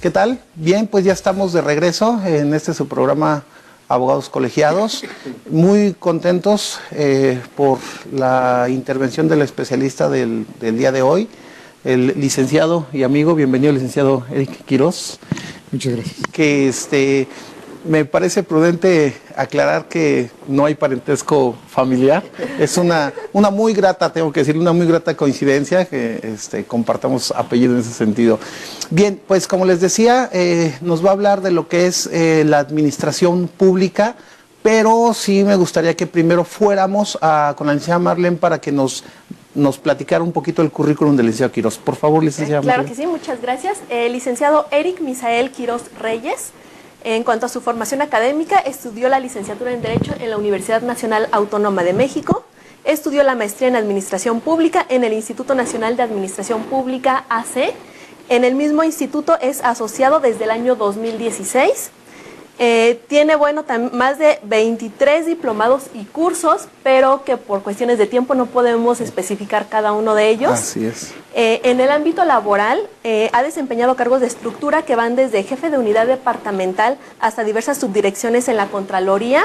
¿Qué tal? Bien, pues ya estamos de regreso en su programa Abogados Colegiados. Muy contentos por la intervención del especialista del día de hoy, el licenciado y amigo, bienvenido licenciado Eric Quiroz. Muchas gracias. Que me parece prudente aclarar que no hay parentesco familiar. Es una muy grata, tengo que decir, una muy grata coincidencia que compartamos apellido en ese sentido. Bien, pues como les decía, nos va a hablar de lo que es la administración pública, pero sí me gustaría que primero fuéramos con la licenciada Marlene para que nos platicara un poquito el currículum del licenciado Quiroz. Por favor, licenciada Claro Marlene. que sí, muchas gracias. Licenciado Eric Misael Quiroz Reyes. En cuanto a su formación académica, estudió la licenciatura en Derecho en la Universidad Nacional Autónoma de México, estudió la maestría en Administración Pública en el Instituto Nacional de Administración Pública AC. En el mismo instituto es asociado desde el año 2016. Tiene, más de 23 diplomados y cursos, pero que por cuestiones de tiempo no podemos especificar cada uno de ellos. Así es. En el ámbito laboral, ha desempeñado cargos de estructura que van desde jefe de unidad departamental hasta diversas subdirecciones en la Contraloría,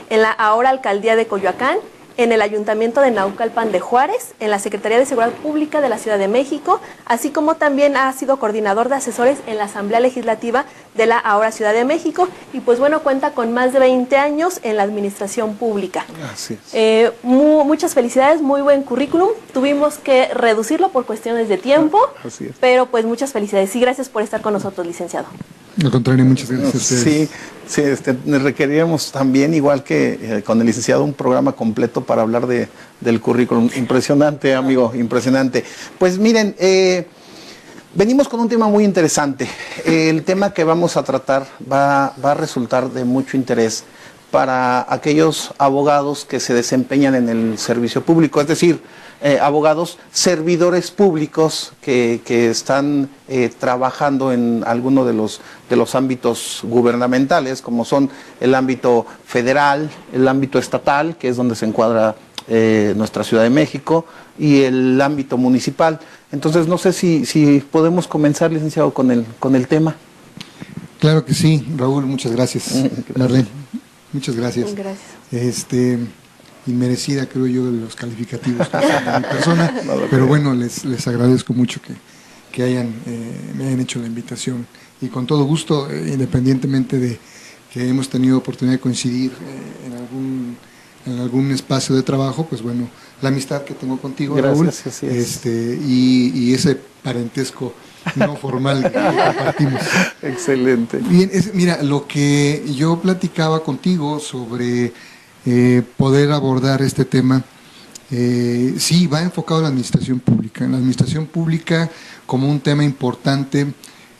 en la ahora Alcaldía de Coyoacán, en el Ayuntamiento de Naucalpan de Juárez, en la Secretaría de Seguridad Pública de la Ciudad de México, así como también ha sido coordinador de asesores en la Asamblea Legislativa de la ahora Ciudad de México y cuenta con más de 20 años en la administración pública. Así es. Muchas felicidades, muy buen currículum. Tuvimos que reducirlo por cuestiones de tiempo, Así es. pero pues muchas felicidades y gracias por estar con nosotros, licenciado. Al contrario, muchas gracias a ustedes. Sí, requeríamos también, igual que con el licenciado, un programa completo para hablar del currículum. Impresionante, amigo, impresionante. Pues miren, venimos con un tema muy interesante. El tema que vamos a tratar va a resultar de mucho interés para aquellos abogados que se desempeñan en el servicio público, es decir, abogados servidores públicos que están trabajando en alguno de los ámbitos gubernamentales, como son el ámbito federal, el ámbito estatal, que es donde se encuadra nuestra Ciudad de México, y el ámbito municipal. Entonces, no sé si podemos comenzar, licenciado, con el tema. Claro que sí, Raúl, muchas gracias. Marlene, muchas gracias. Gracias. Inmerecida, creo yo, de los calificativos de mi persona, pero bueno, les agradezco mucho que me hayan hecho la invitación y con todo gusto, independientemente de que hemos tenido oportunidad de coincidir en algún espacio de trabajo, pues bueno, la amistad que tengo contigo, Raúl, y ese parentesco no formal que compartimos. Excelente. Bien, mira, lo que yo platicaba contigo sobre poder abordar este tema, sí, va enfocado en la administración pública. En la administración pública como un tema importante,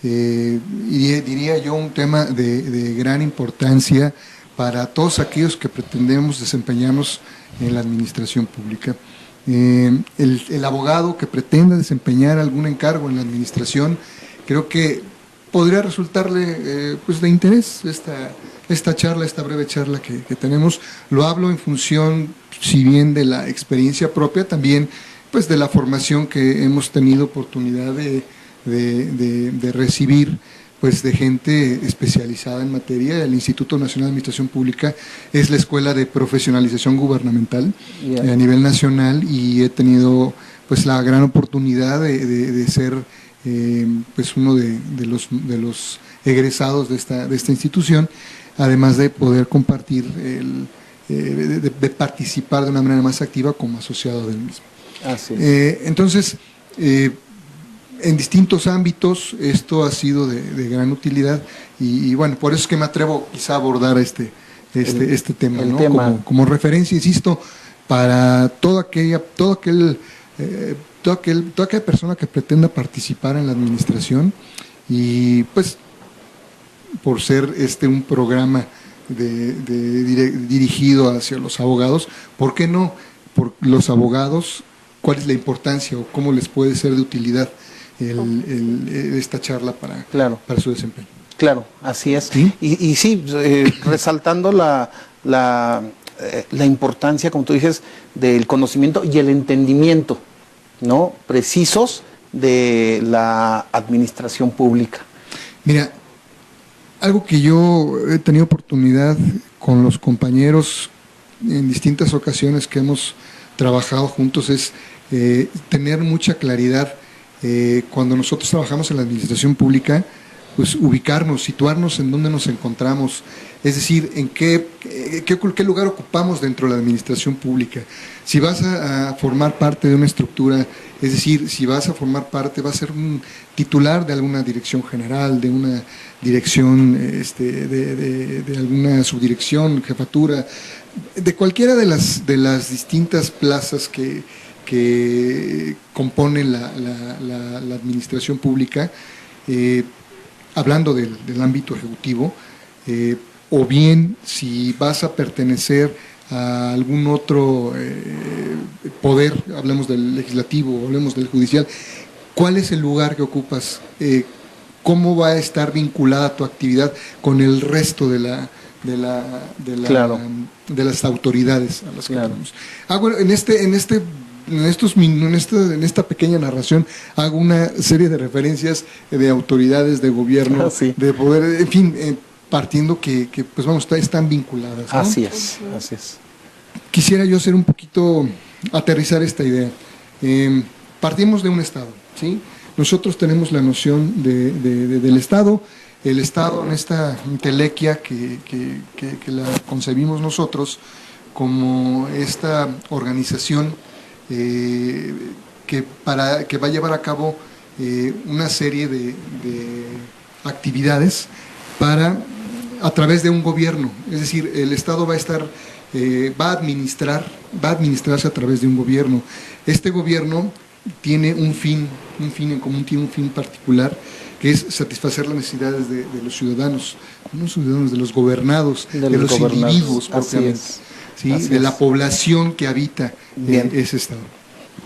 diría yo un tema de gran importancia para todos aquellos que pretendemos desempeñarnos en la administración pública. El abogado que pretenda desempeñar algún encargo en la administración, creo que podría resultarle pues de interés esta breve charla que tenemos. Lo hablo en función, si bien de la experiencia propia, también pues de la formación que hemos tenido oportunidad de recibir pues de gente especializada en materia. El Instituto Nacional de Administración Pública es la escuela de profesionalización gubernamental a nivel nacional, y he tenido pues la gran oportunidad de ser pues uno de los egresados de esta institución, además de poder compartir, de participar de una manera más activa como asociado del mismo. Así es. Entonces, en distintos ámbitos esto ha sido de gran utilidad y bueno, por eso es que me atrevo quizá a abordar este tema, ¿no? Como referencia, insisto, para toda aquella persona que pretenda participar en la administración, y pues por ser un programa dirigido hacia los abogados, ¿por qué no? Por los abogados, ¿cuál es la importancia o cómo les puede ser de utilidad esta charla para su desempeño? Claro, así es. ¿Sí? Y sí, resaltando la importancia, como tú dices, del conocimiento y el entendimiento, ¿no?, precisos de la administración pública. Mira, algo que yo he tenido oportunidad con los compañeros en distintas ocasiones que hemos trabajado juntos es tener mucha claridad cuando nosotros trabajamos en la administración pública, pues ubicarnos, situarnos en dónde nos encontramos, es decir, en qué lugar ocupamos dentro de la administración pública. Si vas a formar parte de una estructura, es decir, si vas a formar parte, vas a ser un titular de alguna dirección general, de una dirección, de alguna subdirección, jefatura, de cualquiera de las distintas plazas que componen la administración pública, hablando del ámbito ejecutivo, o bien si vas a pertenecer a algún otro poder, hablemos del legislativo, hablemos del judicial, ¿cuál es el lugar que ocupas? ¿Cómo va a estar vinculada tu actividad con el resto de las autoridades a las que tenemos? Bueno, en esta pequeña narración hago una serie de referencias de autoridades de gobierno, de poder, en fin, partiendo que pues vamos, están vinculadas, ¿no? Así es. Quisiera yo hacer un poquito, aterrizar esta idea. Partimos de un Estado, ¿sí? Nosotros tenemos la noción del Estado. El Estado, en esta entelequia que la concebimos nosotros como esta organización que va a llevar a cabo una serie de actividades a través de un gobierno. Es decir, el Estado va a administrarse a través de un gobierno. Este gobierno tiene un fin en común, tiene un fin particular, que es satisfacer las necesidades de los ciudadanos, no los ciudadanos, de los gobernados, de los individuos propiamente, ¿sí? De la población que habita ese Estado.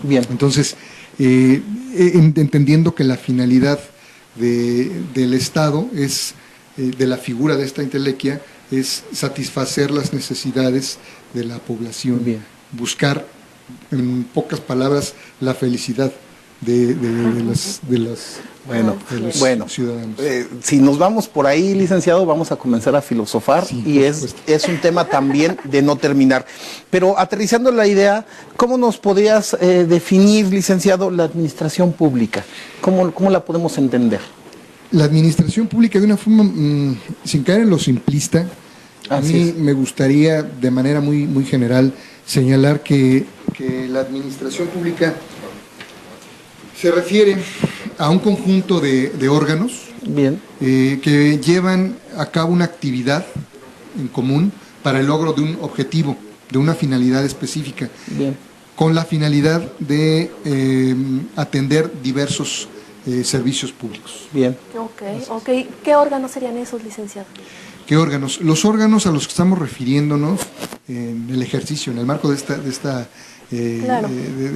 Bien. Entonces, entendiendo que la finalidad del Estado es, de la figura de esta entelequia, es satisfacer las necesidades de la población, buscar, en pocas palabras, la felicidad de los ciudadanos. Si nos vamos por ahí, licenciado, vamos a comenzar a filosofar, y es un tema también de no terminar. Pero aterrizando la idea, ¿cómo nos podrías definir, licenciado, la administración pública? ¿Cómo la podemos entender? La administración pública, de una forma, sin caer en lo simplista, a mí me gustaría, de manera muy, muy general, señalar que la administración pública se refiere a un conjunto de órganos que llevan a cabo una actividad en común para el logro de un objetivo, de una finalidad específica, con la finalidad de atender diversos servicios públicos. Ok. ¿Qué órganos serían esos, licenciado? ¿Qué órganos? Los órganos a los que estamos refiriéndonos en el ejercicio, en el marco de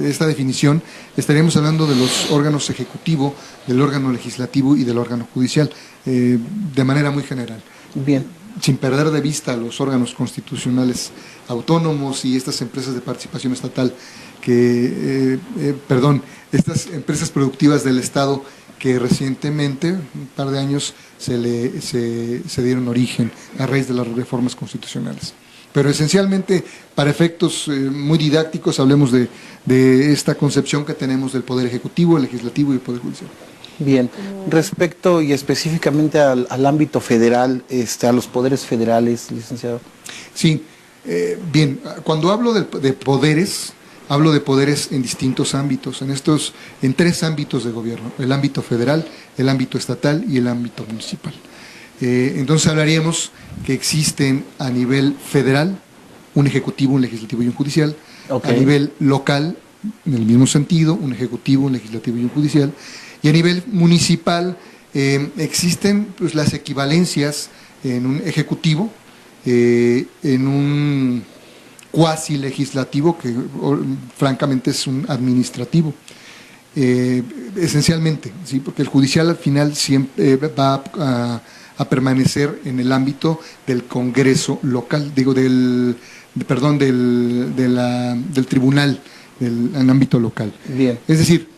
esta definición, estaríamos hablando de los órganos ejecutivo, del órgano legislativo y del órgano judicial, de manera muy general. Sin perder de vista los órganos constitucionales autónomos y estas empresas de participación estatal, estas empresas productivas del Estado que recientemente, un par de años, se dieron origen a raíz de las reformas constitucionales. Pero esencialmente, para efectos muy didácticos, hablemos de esta concepción que tenemos del Poder Ejecutivo, el Legislativo y el Poder Judicial. Bien, respecto y específicamente al ámbito federal, a los poderes federales, licenciado. Sí, bien, cuando hablo de poderes, hablo de poderes en distintos ámbitos, en tres ámbitos de gobierno: el ámbito federal, el ámbito estatal y el ámbito municipal. Entonces hablaríamos que existen a nivel federal un ejecutivo, un legislativo y un judicial, a nivel local, en el mismo sentido, un ejecutivo, un legislativo y un judicial, y a nivel municipal existen pues las equivalencias en un ejecutivo, en un cuasi legislativo, que francamente es un administrativo, esencialmente, ¿sí? Porque el judicial al final siempre va a permanecer en el ámbito del Congreso local, del tribunal, en ámbito local. Bien. Es decir,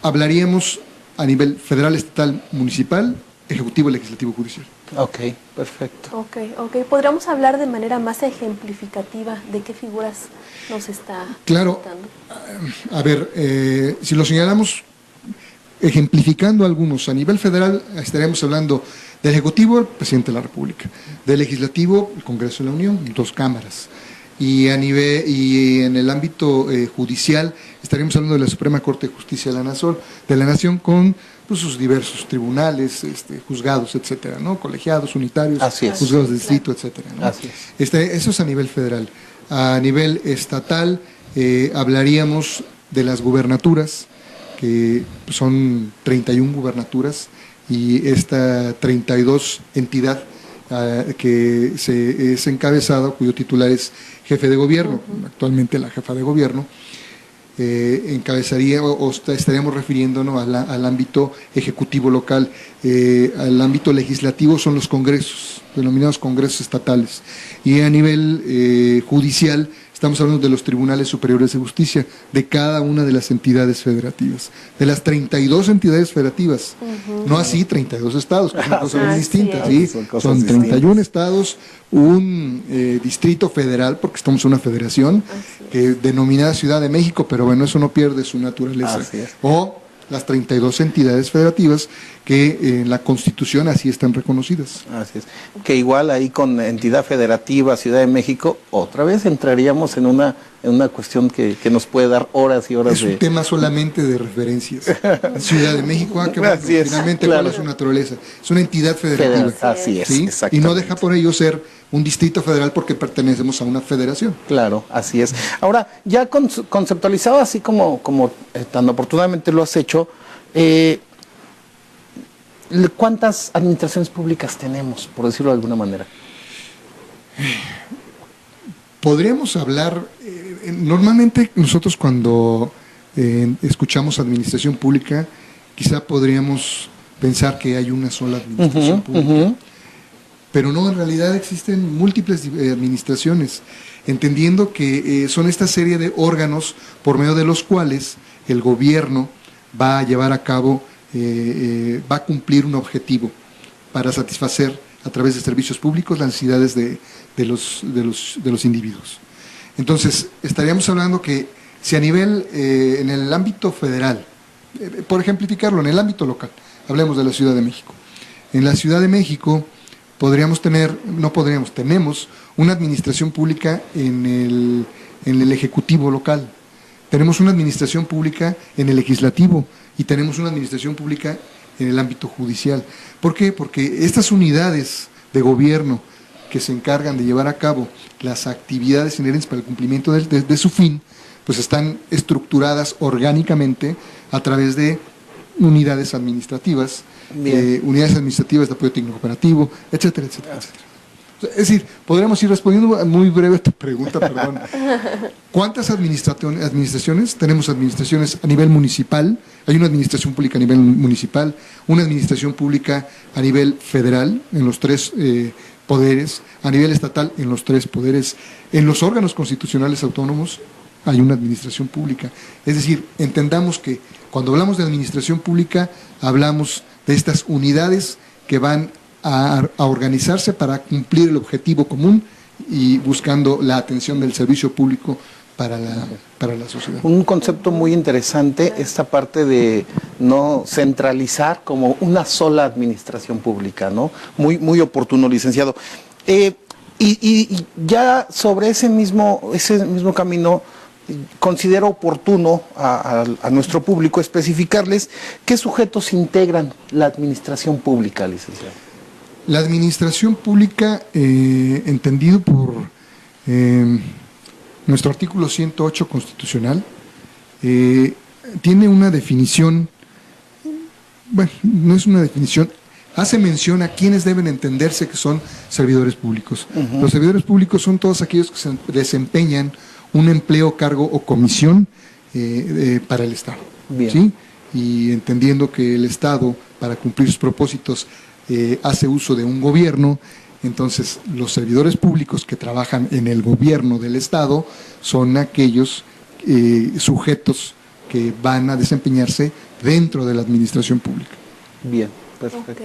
hablaríamos a nivel federal, estatal, municipal, ejecutivo, legislativo, judicial. Ok, perfecto. Ok. ¿Podríamos hablar de manera más ejemplificativa de qué figuras nos está Claro, presentando? a ver, si lo señalamos ejemplificando algunos, a nivel federal estaremos hablando del Ejecutivo, el Presidente de la República, del Legislativo, el Congreso de la Unión, 2 cámaras, y en el ámbito judicial estaremos hablando de la Suprema Corte de Justicia de la Nación con pues, sus diversos tribunales, juzgados, etcétera, ¿no? Colegiados, unitarios, juzgados de distrito, etcétera, ¿no? Así es. Eso es a nivel federal. A nivel estatal hablaríamos de las gubernaturas, que son 31 gubernaturas, y esta 32 entidad que es encabezada, cuyo titular es jefe de gobierno, actualmente la jefa de gobierno, encabezaría o estaríamos refiriéndonos al ámbito ejecutivo local. Al ámbito legislativo son los congresos, denominados congresos estatales, y a nivel judicial estamos hablando de los tribunales superiores de justicia de cada una de las entidades federativas, de las 32 entidades federativas, no así 32 estados, que son cosas muy distintas, ¿sí? Son 31 estados, un distrito federal, porque estamos en una federación denominada Ciudad de México, pero bueno, eso no pierde su naturaleza, o las 32 entidades federativas que en la Constitución así están reconocidas. Así es. Que igual ahí con entidad federativa, Ciudad de México, otra vez entraríamos en una cuestión que nos puede dar horas y horas de... Es un tema solamente de referencias. Ciudad de México, que bueno, finalmente ¿cuál es su naturaleza? Es una entidad federativa. Así es, ¿sí? Y no deja por ello ser un distrito federal porque pertenecemos a una federación. Claro, así es. Ahora, ya conceptualizado así como tan oportunamente lo has hecho, ¿cuántas administraciones públicas tenemos, por decirlo de alguna manera? Podríamos hablar, normalmente nosotros cuando escuchamos administración pública, quizá podríamos pensar que hay una sola administración pública, pero no, en realidad existen múltiples administraciones, entendiendo que son esta serie de órganos por medio de los cuales el gobierno va a llevar a cabo, va a cumplir un objetivo para satisfacer a través de servicios públicos las necesidades de los individuos. Entonces, estaríamos hablando que si a nivel, en el ámbito federal, por ejemplificarlo, en el ámbito local, hablemos de la Ciudad de México. En la Ciudad de México tenemos una administración pública en el Ejecutivo local, tenemos una administración pública en el Legislativo y tenemos una administración pública en el ámbito judicial. ¿Por qué? Porque estas unidades de gobierno que se encargan de llevar a cabo las actividades inherentes para el cumplimiento de su fin, pues están estructuradas orgánicamente a través de unidades administrativas, unidades administrativas de apoyo técnico operativo, etcétera, etcétera, etcétera. Es decir, podríamos ir respondiendo muy breve a tu pregunta, perdón. ¿Cuántas administraciones? Tenemos administraciones a nivel municipal, hay una administración pública a nivel municipal, una administración pública a nivel federal, en los 3 poderes, a nivel estatal, en los 3 poderes, en los órganos constitucionales autónomos hay una administración pública. Es decir, entendamos que cuando hablamos de administración pública, hablamos de estas unidades que van a organizarse para cumplir el objetivo común y buscando la atención del servicio público para la sociedad. Un concepto muy interesante, esta parte de no centralizar como una sola administración pública, ¿no? Muy oportuno, licenciado. Y ya sobre ese mismo camino, considero oportuno a nuestro público especificarles qué sujetos integran la administración pública, licenciado. La administración pública, entendido por nuestro artículo 108 constitucional, tiene una definición, bueno, no es una definición, hace mención a quienes deben entenderse que son servidores públicos. Los servidores públicos son todos aquellos que se desempeñan un empleo, cargo o comisión para el Estado. ¿Sí? Y entendiendo que el Estado, para cumplir sus propósitos, hace uso de un gobierno, entonces los servidores públicos que trabajan en el gobierno del Estado son aquellos sujetos que van a desempeñarse dentro de la administración pública. Bien, perfecto.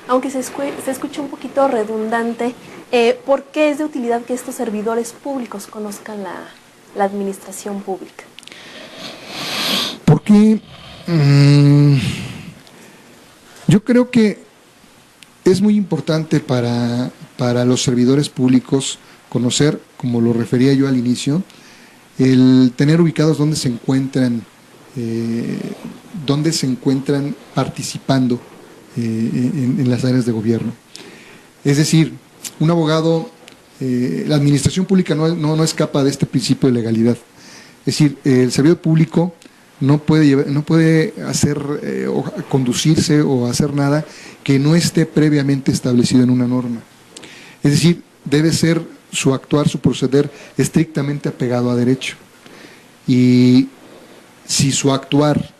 aunque se escuche un poquito redundante, ¿por qué es de utilidad que estos servidores públicos conozcan la administración pública? Porque yo creo que es muy importante para los servidores públicos conocer, como lo refería yo al inicio, el tener ubicados dónde se encuentran participando en las áreas de gobierno. Es decir, un abogado, la administración pública no escapa de este principio de legalidad. Es decir, el servidor público no puede hacer o conducirse o hacer nada que no esté previamente establecido en una norma. Es decir, debe ser su actuar, su proceder estrictamente apegado a derecho. Y si su actuar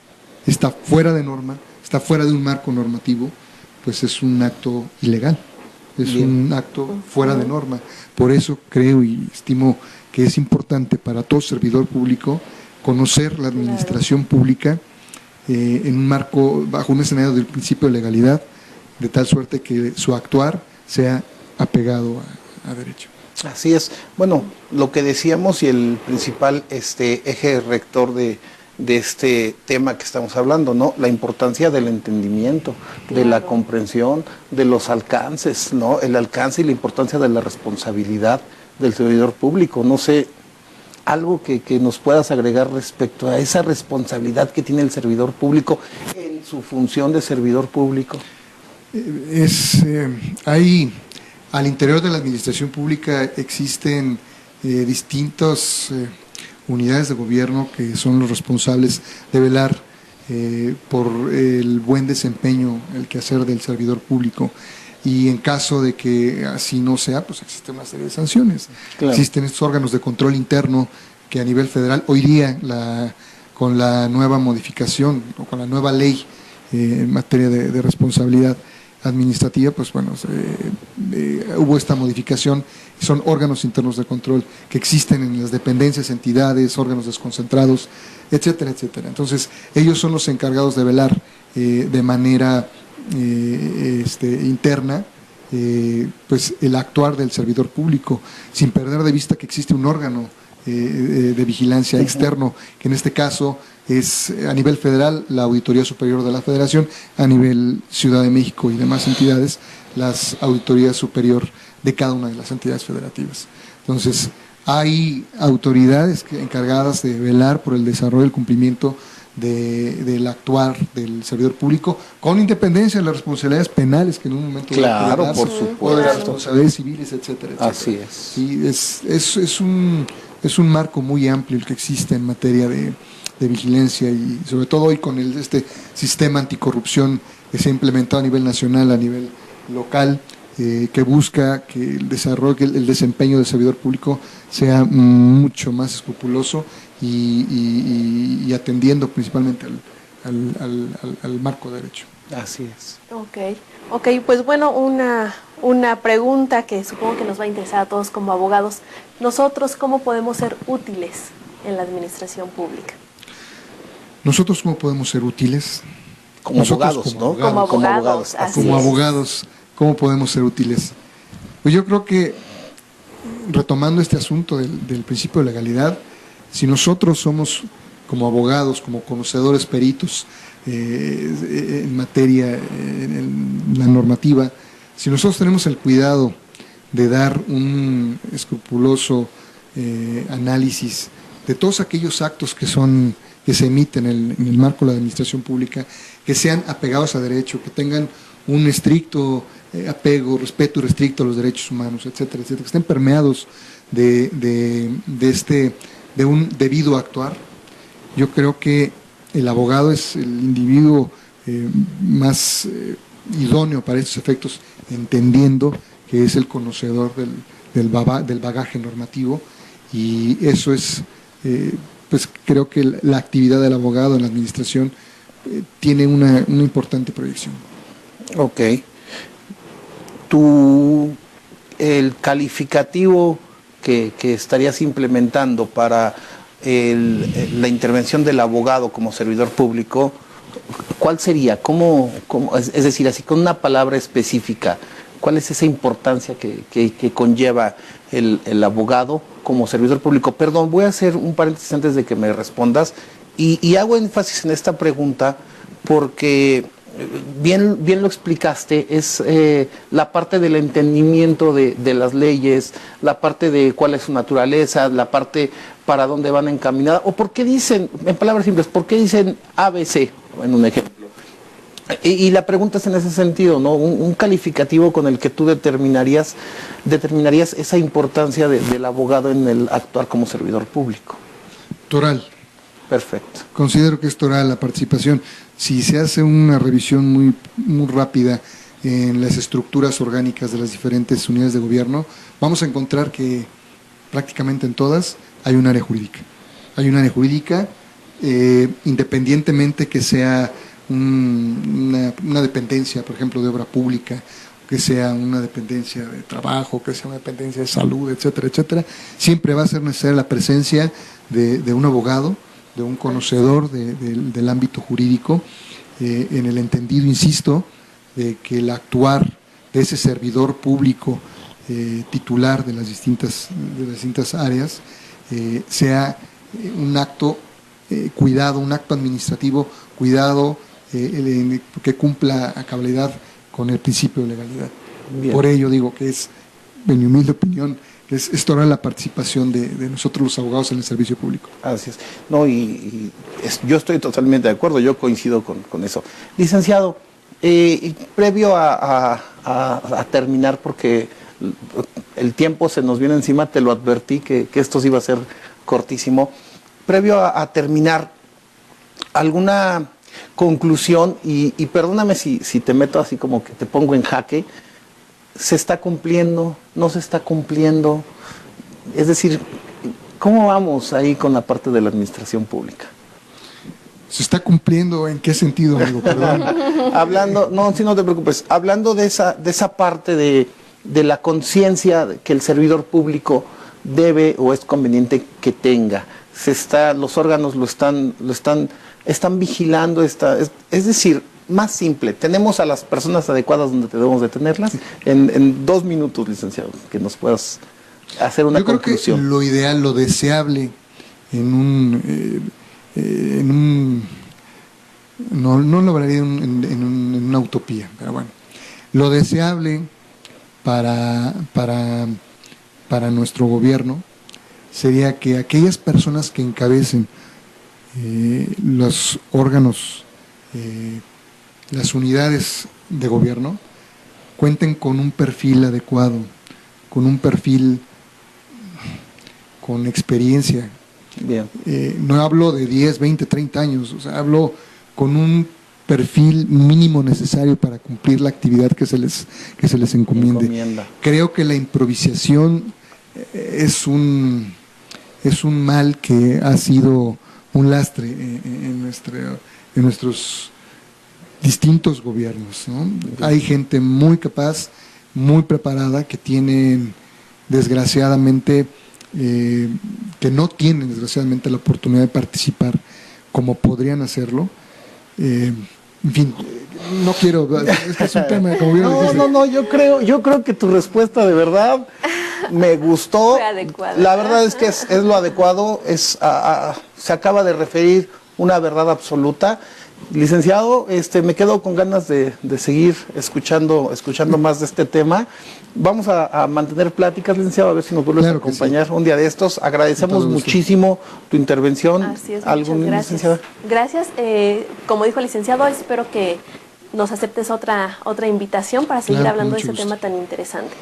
está fuera de norma, está fuera de un marco normativo, pues es un acto ilegal, es un acto fuera de norma. Por eso creo y estimo que es importante para todo servidor público conocer la administración pública en un marco, bajo un escenario del principio de legalidad, de tal suerte que su actuar sea apegado a derecho. Así es. Bueno, lo que decíamos y el principal eje rector de este tema que estamos hablando, ¿no? La importancia del entendimiento, de la comprensión, de los alcances, ¿no? El alcance y la importancia de la responsabilidad del servidor público. No sé, algo que nos puedas agregar respecto a esa responsabilidad que tiene el servidor público en su función de servidor público. Al interior de la administración pública existen distintas unidades de gobierno que son los responsables de velar por el buen desempeño, el quehacer del servidor público. Y en caso de que así no sea, pues existe una serie de sanciones. Claro. Existen estos órganos de control interno que a nivel federal, hoy día con la nueva modificación o con la nueva ley en materia de responsabilidad administrativa, pues bueno, hubo esta modificación. Son órganos internos de control que existen en las dependencias, entidades, órganos desconcentrados, etcétera, etcétera. Entonces, ellos son los encargados de velar de manera interna pues el actuar del servidor público, sin perder de vista que existe un órgano de vigilancia externo, que en este caso es a nivel federal la Auditoría Superior de la Federación, a nivel Ciudad de México y demás entidades, las Auditorías Superior de cada una de las entidades federativas. Entonces, hay autoridades encargadas de velar por el desarrollo y el cumplimiento del actuar del servidor público, con independencia de las responsabilidades penales que en un momento claro, por supuesto, o de las responsabilidades civiles, etcétera, etcétera. Así es. Sí, es un marco muy amplio el que existe en materia de vigilancia, y sobre todo hoy con este sistema anticorrupción que se ha implementado a nivel nacional, a nivel local, que busca que el desarrollo, que el desempeño del servidor público sea mucho más escrupuloso y atendiendo principalmente al marco de derecho. Así es. Ok, pues bueno, una pregunta que supongo que nos va a interesar a todos como abogados. Nosotros, ¿cómo podemos ser útiles en la administración pública? Nosotros, ¿cómo podemos ser útiles? Como abogados, ¿no? Como abogados. Como abogados, ¿cómo podemos ser útiles? Pues yo creo que, retomando este asunto del principio de legalidad, si nosotros somos como abogados, como conocedores peritos en materia, en la normativa, si nosotros tenemos el cuidado de dar un escrupuloso análisis de todos aquellos actos que se emiten en el marco de la administración pública, que sean apegados a derecho, que tengan un estricto apego, respeto restricto a los derechos humanos, etcétera, etcétera, que estén permeados de un debido actuar. Yo creo que el abogado es el individuo más idóneo para estos efectos, entendiendo que es el conocedor del bagaje normativo, y eso es, pues creo que la actividad del abogado en la administración tiene una importante proyección. Ok. El calificativo que estarías implementando para la intervención del abogado como servidor público, ¿cuál sería? Es decir, así con una palabra específica, ¿cuál es esa importancia que conlleva el abogado como servidor público? Perdón, voy a hacer un paréntesis antes de que me respondas y hago énfasis en esta pregunta porque bien lo explicaste, es la parte del entendimiento de las leyes, la parte de cuál es su naturaleza, la parte para dónde van encaminadas, o por qué dicen, en palabras simples, por qué dicen ABC, en un ejemplo. Y la pregunta es en ese sentido, ¿no? Un calificativo con el que tú determinarías esa importancia del abogado en el actuar como servidor público. Toral. Perfecto. Considero que es toral la participación. Si se hace una revisión muy rápida en las estructuras orgánicas de las diferentes unidades de gobierno, vamos a encontrar que prácticamente en todas hay un área jurídica. Hay un área jurídica, independientemente que sea una dependencia, por ejemplo, de obra pública, que sea una dependencia de trabajo, que sea una dependencia de salud, etcétera, etcétera, siempre va a ser necesaria la presencia de un abogado, de un conocedor del ámbito jurídico, en el entendido, insisto, de que el actuar de ese servidor público titular de las distintas áreas sea un acto cuidado, un acto administrativo cuidado, que cumpla a cabalidad con el principio de legalidad. Bien. Por ello digo que es, en mi humilde opinión, es toda la participación de nosotros los abogados en el servicio público. Así es. No, yo estoy totalmente de acuerdo, yo coincido con eso. Licenciado, previo a terminar, porque el tiempo se nos viene encima, te lo advertí que esto sí iba a ser cortísimo. Previo a terminar, ¿alguna conclusión? Y perdóname si te meto así como que te pongo en jaque. ¿Se está cumpliendo? ¿No se está cumpliendo? Es decir, ¿cómo vamos ahí con la parte de la administración pública? ¿Se está cumpliendo en qué sentido, amigo? Perdón. Hablando, no, si no te preocupes, hablando de esa parte de la conciencia que el servidor público debe o es conveniente que tenga. Los órganos lo están vigilando, es decir, más simple, tenemos a las personas adecuadas donde debemos de tenerlas. En 2 minutos, licenciado, que nos puedas hacer una conclusión. Yo creo que lo ideal, lo deseable no lo hablaría en una utopía, pero bueno, lo deseable para nuestro gobierno sería que aquellas personas que encabecen los órganos, las unidades de gobierno, cuenten con un perfil adecuado, con un perfil con experiencia. Bien. No hablo de 10, 20, 30 años, o sea, hablo con un perfil mínimo necesario para cumplir la actividad que se les encomienda. Creo que la improvisación es un mal que ha sido un lastre en nuestros distintos gobiernos, ¿no? Hay gente muy capaz, muy preparada, que tienen desgraciadamente, que no tienen desgraciadamente la oportunidad de participar como podrían hacerlo. En fin, no quiero, es que es un tema, como bien lo dijiste. No, yo creo que tu respuesta de verdad me gustó. Fue adecuada. La verdad es que es lo adecuado, se acaba de referir una verdad absoluta. Licenciado, me quedo con ganas de seguir escuchando más de este tema. Vamos a mantener pláticas, licenciado, a ver si nos vuelves a acompañar un día de estos. Agradecemos muchísimo tu intervención. Así es, muchas gracias. Licenciada? Gracias. Como dijo el licenciado, espero que nos aceptes otra invitación para seguir hablando de este tema tan interesante.